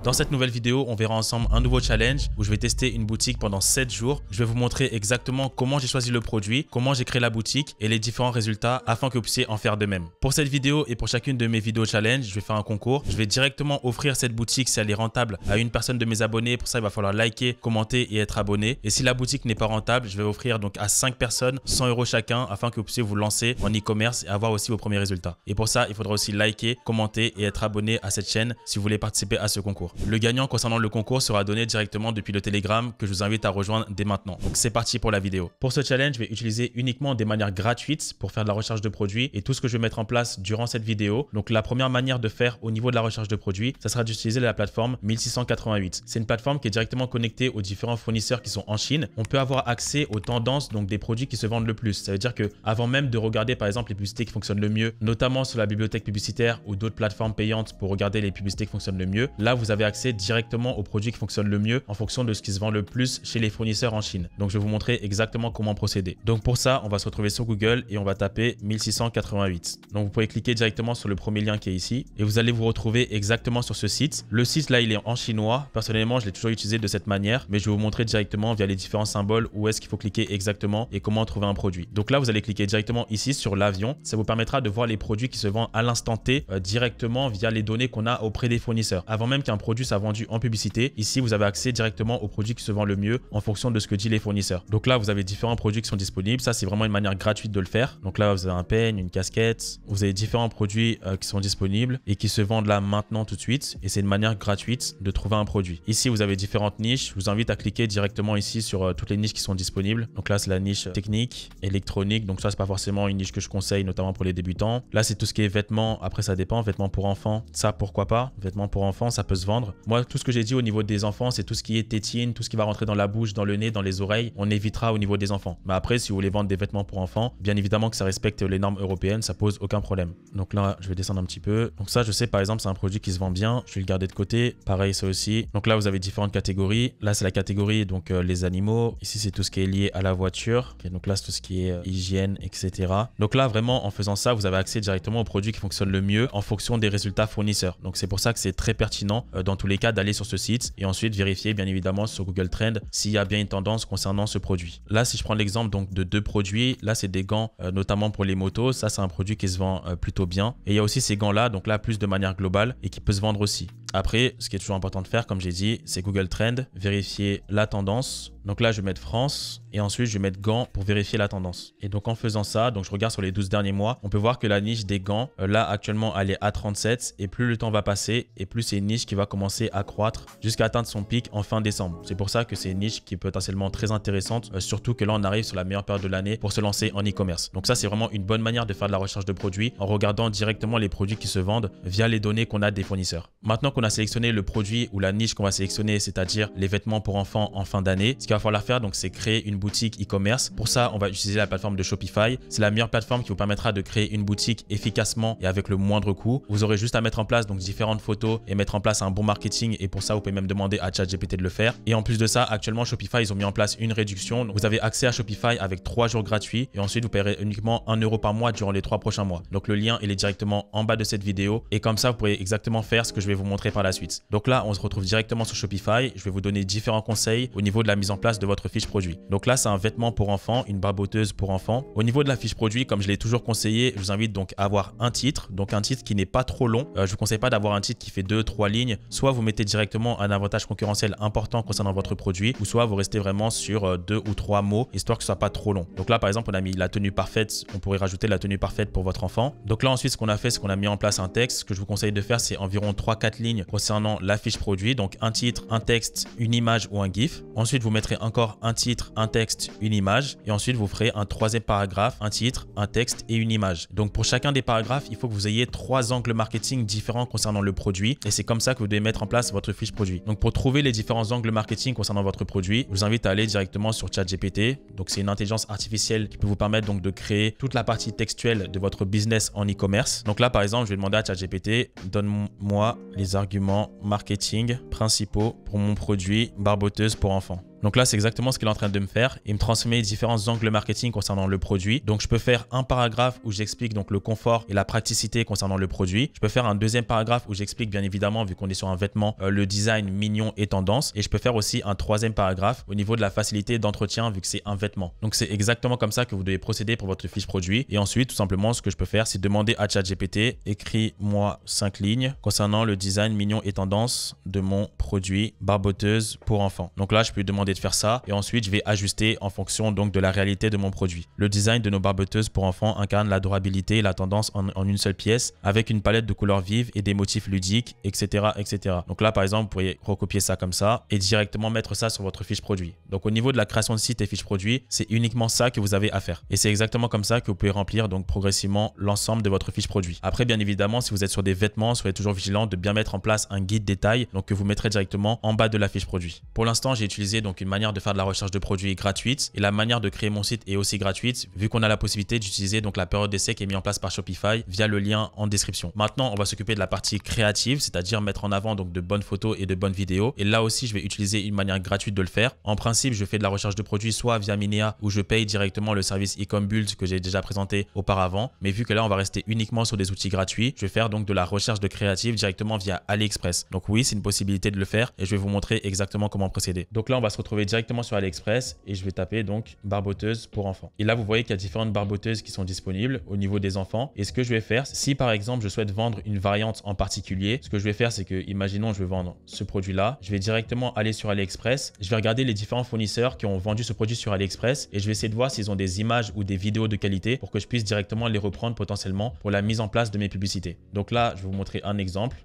Dans cette nouvelle vidéo, on verra ensemble un nouveau challenge où je vais tester une boutique pendant 7 jours. Je vais vous montrer exactement comment j'ai choisi le produit, comment j'ai créé la boutique et les différents résultats afin que vous puissiez en faire de même. Pour cette vidéo et pour chacune de mes vidéos challenge, je vais faire un concours. Je vais directement offrir cette boutique si elle est rentable à une personne de mes abonnés. Pour ça, il va falloir liker, commenter et être abonné. Et si la boutique n'est pas rentable, je vais offrir donc à 5 personnes 100 € chacun afin que vous puissiez vous lancer en e-commerce et avoir aussi vos premiers résultats. Et pour ça, il faudra aussi liker, commenter et être abonné à cette chaîne si vous voulez participer à ce concours. Le gagnant concernant le concours sera donné directement depuis le Telegram que je vous invite à rejoindre dès maintenant. Donc c'est parti pour la vidéo. Pour ce challenge, je vais utiliser uniquement des manières gratuites pour faire de la recherche de produits et tout ce que je vais mettre en place durant cette vidéo. Donc la première manière de faire au niveau de la recherche de produits, ça sera d'utiliser la plateforme 1688. C'est une plateforme qui est directement connectée aux différents fournisseurs qui sont en Chine. On peut avoir accès aux tendances donc des produits qui se vendent le plus. Ça veut dire que avant même de regarder par exemple les publicités qui fonctionnent le mieux, notamment sur la bibliothèque publicitaire ou d'autres plateformes payantes pour regarder les publicités qui fonctionnent le mieux, là vous avez accès directement aux produits qui fonctionnent le mieux en fonction de ce qui se vend le plus chez les fournisseurs en Chine. Donc je vais vous montrer exactement comment procéder. Donc pour ça, on va se retrouver sur Google et on va taper 1688. Donc vous pouvez cliquer directement sur le premier lien qui est ici et vous allez vous retrouver exactement sur ce site. Le site là, il est en chinois. Personnellement, je l'ai toujours utilisé de cette manière, mais je vais vous montrer directement via les différents symboles où est-ce qu'il faut cliquer exactement et comment trouver un produit. Donc là, vous allez cliquer directement ici sur l'avion. Ça vous permettra de voir les produits qui se vendent à l'instant T directement via les données qu'on a auprès des fournisseurs. Avant même qu'un produit soit vendu en publicité, ici vous avez accès directement aux produits qui se vendent le mieux en fonction de ce que disent les fournisseurs. Donc là, vous avez différents produits qui sont disponibles. Ça, c'est vraiment une manière gratuite de le faire. Donc là, vous avez un peigne, une casquette. Vous avez différents produits qui sont disponibles et qui se vendent là maintenant tout de suite. Et c'est une manière gratuite de trouver un produit. Ici, vous avez différentes niches. Je vous invite à cliquer directement ici sur toutes les niches qui sont disponibles. Donc là, c'est la niche technique, électronique. Donc ça, c'est pas forcément une niche que je conseille, notamment pour les débutants. Là, c'est tout ce qui est vêtements. Après, ça dépend. Vêtements pour enfants, ça, pourquoi pas. Vêtements pour enfants, ça peut se vendre. Moi, tout ce que j'ai dit au niveau des enfants, c'est tout ce qui est tétine, tout ce qui va rentrer dans la bouche, dans le nez, dans les oreilles. On évitera au niveau des enfants. Mais après, si vous voulez vendre des vêtements pour enfants, bien évidemment que ça respecte les normes européennes, ça pose aucun problème. Donc là, je vais descendre un petit peu. Donc ça, je sais, par exemple, c'est un produit qui se vend bien. Je vais le garder de côté. Pareil, ça aussi. Donc là, vous avez différentes catégories. Là, c'est la catégorie, donc les animaux. Ici, c'est tout ce qui est lié à la voiture. Okay, donc là, c'est tout ce qui est hygiène, etc. Donc là, vraiment, en faisant ça, vous avez accès directement aux produits qui fonctionnent le mieux en fonction des résultats fournisseurs. Donc c'est pour ça que c'est très pertinent dans tous les cas d'aller sur ce site et ensuite vérifier bien évidemment sur Google Trends s'il y a bien une tendance concernant ce produit. Là, si je prends l'exemple donc de deux produits, là c'est des gants notamment pour les motos. Ça, c'est un produit qui se vend plutôt bien. Et il y a aussi ces gants là, donc là plus de manière globale et qui peut se vendre aussi. Après, ce qui est toujours important de faire, comme j'ai dit, c'est Google Trends, vérifier la tendance. Donc là, je vais mettre France et ensuite, je vais mettre gants pour vérifier la tendance. Et donc, en faisant ça, donc je regarde sur les 12 derniers mois, on peut voir que la niche des gants, là, actuellement, elle est à 37 et plus le temps va passer et plus c'est une niche qui va commencer à croître jusqu'à atteindre son pic en fin décembre. C'est pour ça que c'est une niche qui est potentiellement très intéressante, surtout que là, on arrive sur la meilleure période de l'année pour se lancer en e-commerce. Donc ça, c'est vraiment une bonne manière de faire de la recherche de produits en regardant directement les produits qui se vendent via les données qu'on a des fournisseurs. Maintenant qu'on a sélectionné le produit ou la niche qu'on va sélectionner, c'est-à-dire les vêtements pour enfants en fin d'année, ce qu'il va falloir faire, donc, c'est créer une boutique e-commerce. Pour ça, on va utiliser la plateforme de Shopify. C'est la meilleure plateforme qui vous permettra de créer une boutique efficacement et avec le moindre coût. Vous aurez juste à mettre en place donc différentes photos et mettre en place un bon marketing. Et pour ça, vous pouvez même demander à ChatGPT de le faire. Et en plus de ça, actuellement, Shopify, ils ont mis en place une réduction. Donc, vous avez accès à Shopify avec 3 jours gratuits et ensuite, vous paierez uniquement 1 € par mois durant les 3 prochains mois. Donc, le lien, il est directement en bas de cette vidéo. Et comme ça, vous pourrez exactement faire ce que je vais vous montrer par la suite. Donc là, on se retrouve directement sur Shopify. Je vais vous donner différents conseils au niveau de la mise en place de votre fiche produit. Donc là, c'est un vêtement pour enfants, une barboteuse pour enfants. Au niveau de la fiche produit, comme je l'ai toujours conseillé, je vous invite donc à avoir un titre. Donc un titre qui n'est pas trop long. Je vous conseille pas d'avoir un titre qui fait 2-3 lignes. Soit vous mettez directement un avantage concurrentiel important concernant votre produit, ou soit vous restez vraiment sur 2 ou 3 mots, histoire que ce soit pas trop long. Donc là, par exemple, on a mis la tenue parfaite. On pourrait rajouter la tenue parfaite pour votre enfant. Donc là, ensuite, ce qu'on a fait, c'est qu'on a mis en place un texte. Ce que je vous conseille de faire, c'est environ 3-4 lignes concernant la fiche produit. Donc un titre, un texte, une image ou un GIF. Ensuite, vous mettrez encore un titre, un texte, une image. Et ensuite, vous ferez un troisième paragraphe, un titre, un texte et une image. Donc pour chacun des paragraphes, il faut que vous ayez 3 angles marketing différents concernant le produit. Et c'est comme ça que vous devez mettre en place votre fiche produit. Donc pour trouver les différents angles marketing concernant votre produit, je vous invite à aller directement sur ChatGPT. Donc c'est une intelligence artificielle qui peut vous permettre donc de créer toute la partie textuelle de votre business en e-commerce. Donc là, par exemple, je vais demander à ChatGPT, donne-moi les arguments marketing principaux pour mon produit barboteuse pour enfants. Donc là, c'est exactement ce qu'il est en train de me faire. Il me transmet différents angles marketing concernant le produit. Donc, je peux faire un paragraphe où j'explique donc le confort et la praticité concernant le produit. Je peux faire un deuxième paragraphe où j'explique bien évidemment, vu qu'on est sur un vêtement, le design mignon et tendance. Et je peux faire aussi un troisième paragraphe au niveau de la facilité d'entretien vu que c'est un vêtement. Donc, c'est exactement comme ça que vous devez procéder pour votre fiche produit. Et ensuite, tout simplement, ce que je peux faire, c'est demander à ChatGPT, écris-moi 5 lignes concernant le design mignon et tendance de mon produit barboteuse pour enfants. Donc là, je peux lui demander de faire ça et ensuite, je vais ajuster en fonction donc de la réalité de mon produit. Le design de nos barboteuses pour enfants incarne la durabilité et la tendance en une seule pièce avec une palette de couleurs vives et des motifs ludiques, etc., etc. Donc là, par exemple, vous pourriez recopier ça comme ça et directement mettre ça sur votre fiche produit. Donc au niveau de la création de site et fiche produit, c'est uniquement ça que vous avez à faire. Et c'est exactement comme ça que vous pouvez remplir donc progressivement l'ensemble de votre fiche produit. Après, bien évidemment, si vous êtes sur des vêtements, soyez toujours vigilant de bien mettre en place un guide détail donc que vous mettrez directement en bas de la fiche produit. Pour l'instant, j'ai utilisé donc une manière de faire de la recherche de produits gratuite et la manière de créer mon site est aussi gratuite vu qu'on a la possibilité d'utiliser donc la période d'essai qui est mise en place par Shopify via le lien en description. Maintenant, on va s'occuper de la partie créative, c'est-à-dire mettre en avant donc de bonnes photos et de bonnes vidéos. Et là aussi, je vais utiliser une manière gratuite de le faire. En principe, je fais de la recherche de produits soit via Minea où je paye directement le service e-com-build que j'ai déjà présenté auparavant. Mais vu que là, on va rester uniquement sur des outils gratuits, je vais faire donc de la recherche de créatifs directement via AliExpress. Donc oui, c'est une possibilité de le faire et je vais vous montrer exactement comment procéder. Donc là, on va se retrouver directement sur AliExpress et je vais taper donc barboteuse pour enfants. Et là, vous voyez qu'il y a différentes barboteuses qui sont disponibles au niveau des enfants. Et ce que je vais faire, si par exemple, je souhaite vendre une variante en particulier, ce que je vais faire, c'est que, imaginons, je vais vendre ce produit-là. Je vais directement aller sur AliExpress. Je vais regarder les différents fournisseurs qui ont vendu ce produit sur AliExpress et je vais essayer de voir s'ils ont des images ou des vidéos de qualité pour que je puisse directement les reprendre potentiellement pour la mise en place de mes publicités. Donc là, je vais vous montrer un exemple.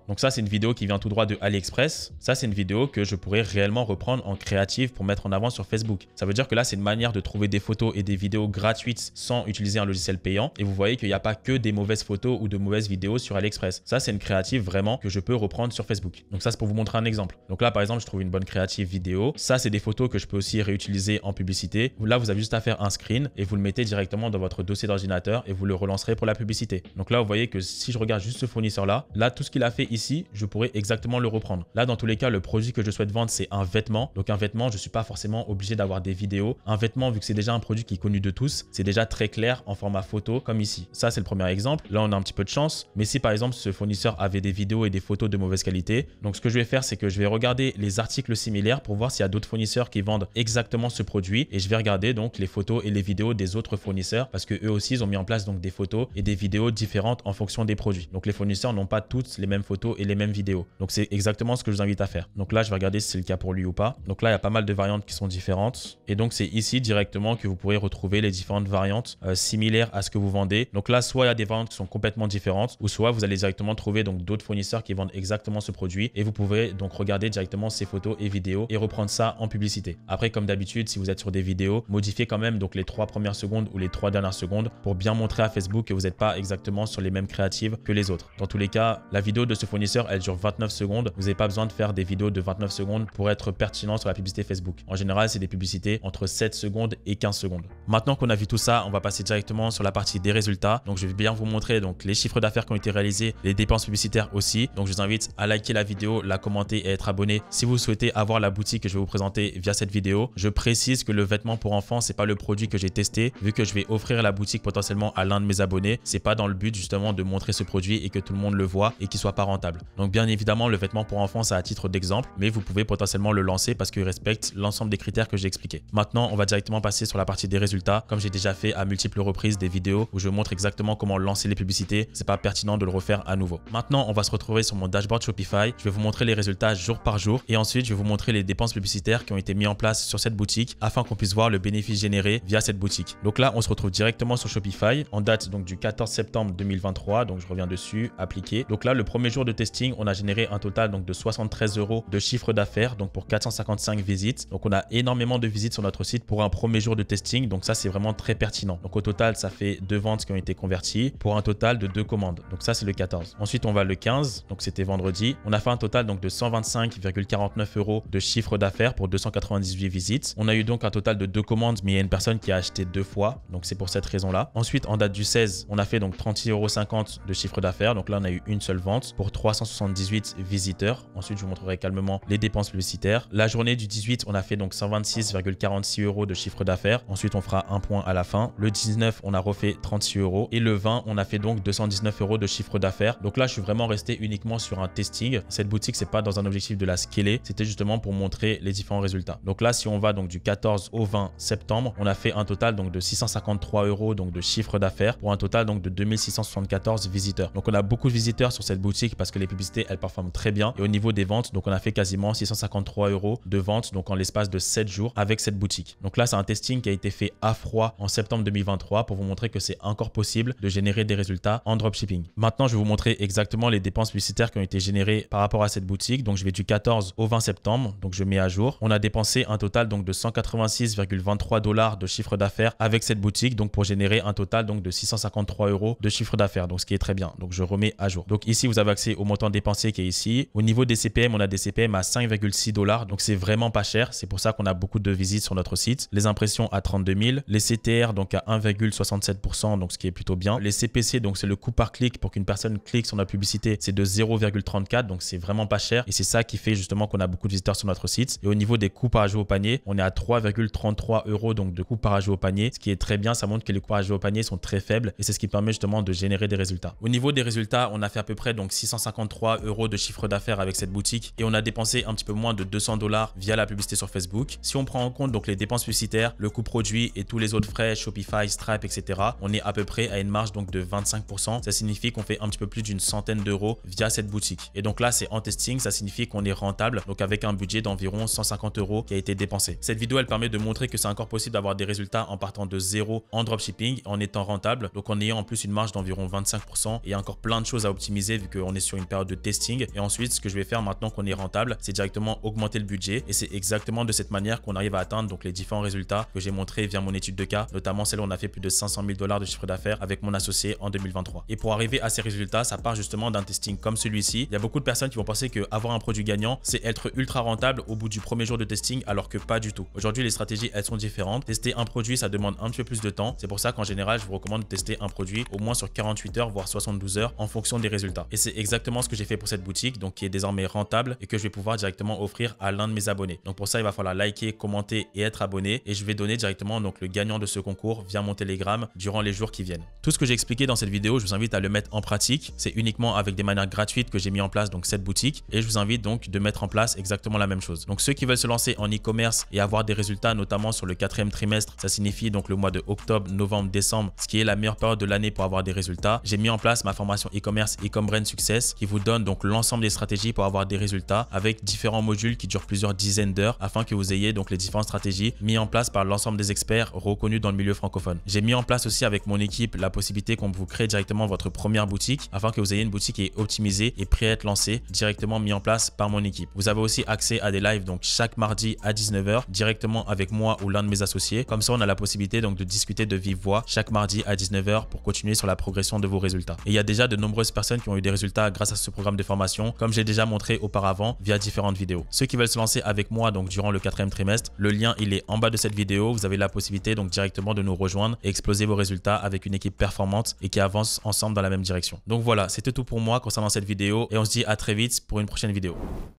Donc ça, c'est une vidéo qui vient tout droit de AliExpress. Ça, c'est une vidéo que je pourrais réellement reprendre en créative pour mettre en avant sur Facebook. Ça veut dire que là, c'est une manière de trouver des photos et des vidéos gratuites sans utiliser un logiciel payant. Et vous voyez qu'il n'y a pas que des mauvaises photos ou de mauvaises vidéos sur AliExpress. Ça, c'est une créative vraiment que je peux reprendre sur Facebook. Donc ça, c'est pour vous montrer un exemple. Donc là, par exemple, je trouve une bonne créative vidéo. Ça, c'est des photos que je peux aussi réutiliser en publicité. Là, vous avez juste à faire un screen et vous le mettez directement dans votre dossier d'ordinateur et vous le relancerez pour la publicité. Donc là, vous voyez que si je regarde juste ce fournisseur-là, là, tout ce qu'il a fait ici, je pourrais exactement le reprendre. Là, dans tous les cas, le produit que je souhaite vendre, c'est un vêtement. Donc un vêtement, je ne suis pas forcément obligé d'avoir des vidéos. Un vêtement, vu que c'est déjà un produit qui est connu de tous, c'est déjà très clair en format photo comme ici. Ça, c'est le premier exemple. Là, on a un petit peu de chance. Mais si par exemple, ce fournisseur avait des vidéos et des photos de mauvaise qualité, donc ce que je vais faire, c'est que je vais regarder les articles similaires pour voir s'il y a d'autres fournisseurs qui vendent exactement ce produit et je vais regarder donc les photos et les vidéos des autres fournisseurs parce que eux aussi, ils ont mis en place donc des photos et des vidéos différentes en fonction des produits. Donc les fournisseurs n'ont pas toutes les mêmes photos et les mêmes vidéos. Donc c'est exactement ce que je vous invite à faire. Donc là, je vais regarder si c'est le cas pour lui ou pas. Donc là, il y a pas mal de variantes qui sont différentes. Et donc c'est ici directement que vous pourrez retrouver les différentes variantes similaires à ce que vous vendez. Donc là, soit il y a des variantes qui sont complètement différentes ou soit vous allez directement trouver donc d'autres fournisseurs qui vendent exactement ce produit et vous pouvez donc regarder directement ces photos et vidéos et reprendre ça en publicité. Après, comme d'habitude, si vous êtes sur des vidéos, modifiez quand même donc les 3 premières secondes ou les 3 dernières secondes pour bien montrer à Facebook que vous n'êtes pas exactement sur les mêmes créatives que les autres. Dans tous les cas, la vidéo de ce fournisseur, elle dure 29 secondes. Vous n'avez pas besoin de faire des vidéos de 29 secondes pour être pertinent sur la publicité Facebook. En général, c'est des publicités entre 7 secondes et 15 secondes. Maintenant qu'on a vu tout ça, on va passer directement sur la partie des résultats. Donc, je vais bien vous montrer donc les chiffres d'affaires qui ont été réalisés, les dépenses publicitaires aussi. Donc, je vous invite à liker la vidéo, la commenter et être abonné si vous souhaitez avoir la boutique que je vais vous présenter via cette vidéo. Je précise que le vêtement pour enfants, c'est pas le produit que j'ai testé. Vu que je vais offrir la boutique potentiellement à l'un de mes abonnés, c'est pas dans le but justement de montrer ce produit et que tout le monde le voit et qu'il soit pas rentable. Donc, bien évidemment, le vêtement pour enfants, c'est à titre d'exemple, mais vous pouvez potentiellement le lancer parce qu'il respecte l'ensemble des critères que j'ai expliqués. Maintenant, on va directement passer sur la partie des résultats. Comme j'ai déjà fait à multiples reprises des vidéos où je montre exactement comment lancer les publicités, c'est pas pertinent de le refaire à nouveau. Maintenant, on va se retrouver sur mon dashboard Shopify. Je vais vous montrer les résultats jour par jour et ensuite, je vais vous montrer les dépenses publicitaires qui ont été mises en place sur cette boutique afin qu'on puisse voir le bénéfice généré via cette boutique. Donc là, on se retrouve directement sur Shopify en date donc du 14 septembre 2023. Donc, je reviens dessus, appliquer. Donc là, le premier jour de testing, on a généré un total donc de 73 € de chiffre d'affaires donc pour 455 visites. Donc, on a énormément de visites sur notre site pour un premier jour de testing. Donc, ça, c'est vraiment très pertinent. Donc, au total, ça fait 2 ventes qui ont été converties pour un total de 2 commandes. Donc, ça, c'est le 14. Ensuite, on va le 15. Donc, c'était vendredi. On a fait un total donc de 125,49 € de chiffre d'affaires pour 298 visites. On a eu donc un total de 2 commandes, mais il y a une personne qui a acheté 2 fois. Donc, c'est pour cette raison-là. Ensuite, en date du 16, on a fait donc 36,50 € de chiffre d'affaires. Donc là, on a eu une seule vente pour 378 visiteurs. Ensuite, je vous montrerai calmement les dépenses publicitaires. La journée du 18, on a fait donc 126,46 € de chiffre d'affaires. Ensuite, on fera un point à la fin. Le 19, on a refait 36 €. Et le 20, on a fait donc 219 € de chiffre d'affaires. Donc là, je suis vraiment resté uniquement sur un testing. Cette boutique, c'est pas dans un objectif de la scaler. C'était justement pour montrer les différents résultats. Donc là, si on va donc du 14 au 20 septembre, on a fait un total donc de 653 € donc de chiffre d'affaires pour un total donc de 2674 visiteurs. Donc on a beaucoup de visiteurs sur cette boutique parce que les publicités, elles performent très bien. Et au niveau des ventes, donc on a fait quasiment 653 € de ventes donc en l'espace de 7 jours avec cette boutique. Donc là, c'est un testing qui a été fait à froid en septembre 2023 pour vous montrer que c'est encore possible de générer des résultats en dropshipping. Maintenant, je vais vous montrer exactement les dépenses publicitaires qui ont été générées par rapport à cette boutique. Donc je vais du 14 au 20 septembre. Donc je mets à jour. On a dépensé un total donc de 186,23 $ de chiffre d'affaires avec cette boutique, donc pour générer un total donc de 653 € de chiffre d'affaires. Donc ce qui est très bien. Donc je remets à jour. Donc ici, vous avez accès au montant dépensé qui est ici. Au niveau des CPM, on a des CPM à 5,6 $. Donc c'est vraiment pas cher. C'est pour ça qu'on a beaucoup de visites sur notre site. Les impressions à 32 000. Les CTR donc à 1,67%, donc ce qui est plutôt bien. Les CPC, donc c'est le coût par clic pour qu'une personne clique sur notre publicité, c'est de 0,34, donc c'est vraiment pas cher. Et c'est ça qui fait justement qu'on a beaucoup de visiteurs sur notre site. Et au niveau des coûts par ajout au panier, on est à 3,33 € donc de coûts par ajout au panier, ce qui est très bien. Ça montre que les coûts par ajout au panier sont très faibles et c'est ce qui permet justement de générer des résultats. Au niveau des résultats, on a fait à peu près donc 653 € de chiffre d'affaires avec cette boutique et on a dépensé un petit peu moins de 200 $ via la publicité sur Facebook. Si on prend en compte donc les dépenses publicitaires, le coût produit et tous les autres frais, Shopify, Stripe, etc., on est à peu près à une marge donc de 25%. Ça signifie qu'on fait un petit peu plus d'une centaine d'euros via cette boutique. Et donc là, c'est en testing, ça signifie qu'on est rentable, donc avec un budget d'environ 150 € qui a été dépensé. Cette vidéo, elle permet de montrer que c'est encore possible d'avoir des résultats en partant de zéro en dropshipping, en étant rentable, donc en ayant en plus une marge d'environ 25%. Et il y a encore plein de choses à optimiser vu qu'on est sur une période de testing. Et ensuite, ce que je vais faire maintenant qu'on est rentable, c'est directement augmenter le budget. Et c'est exactement de cette manière qu'on arrive à atteindre donc les différents résultats que j'ai montrés via mon étude de cas, notamment celle où on a fait plus de 500 000 $ de chiffre d'affaires avec mon associé en 2023. Et pour arriver à ces résultats, ça part justement d'un testing comme celui-ci. Il y a beaucoup de personnes qui vont penser qu'avoir un produit gagnant, c'est être ultra rentable au bout du premier jour de testing, alors que pas du tout. Aujourd'hui, les stratégies, elles sont différentes. Tester un produit, ça demande un petit peu plus de temps. C'est pour ça qu'en général, je vous recommande de tester un produit au moins sur 48 heures, voire 72 heures en fonction des résultats. Et c'est exactement ce que j'ai fait pour cette boutique, donc qui est désormais rentable et que je vais pouvoir directement offrir à l'un de mes abonnés. Donc pour ça, il va falloir liker, commenter et être abonné. Et je vais donner directement donc le gagnant de ce concours via mon Telegram durant les jours qui viennent. Tout ce que j'ai expliqué dans cette vidéo, je vous invite à le mettre en pratique. C'est uniquement avec des manières gratuites que j'ai mis en place donc cette boutique et je vous invite donc de mettre en place exactement la même chose. Donc ceux qui veulent se lancer en e-commerce et avoir des résultats notamment sur le 4e trimestre, ça signifie donc le mois de octobre, novembre, décembre, ce qui est la meilleure période de l'année pour avoir des résultats. J'ai mis en place ma formation e-commerce Ecombrain Success qui vous donne donc l'ensemble des stratégies pour avoir des résultats avec différents modules qui durent plusieurs dizaines d'heures afin que vous ayez donc les différentes stratégies mises en place par l'ensemble des experts reconnus dans le milieu francophone. J'ai mis en place aussi avec mon équipe la possibilité qu'on vous crée directement votre première boutique afin que vous ayez une boutique qui est optimisée et prête à être lancée, directement mis en place par mon équipe. Vous avez aussi accès à des lives donc chaque mardi à 19 h directement avec moi ou l'un de mes associés. Comme ça, on a la possibilité donc de discuter de vive voix chaque mardi à 19 h pour continuer sur la progression de vos résultats. Et il y a déjà de nombreuses personnes qui ont eu des résultats grâce à ce programme de formation, comme j'ai déjà montré auparavant via différentes vidéos. Ceux qui veulent se lancer avec moi donc durant le 4e trimestre, le lien il est en bas de cette vidéo. Vous avez la possibilité donc directement de nous rejoindre et exploser vos résultats avec une équipe performante et qui avance ensemble dans la même direction. Donc voilà, c'était tout pour moi concernant cette vidéo et on se dit à très vite pour une prochaine vidéo.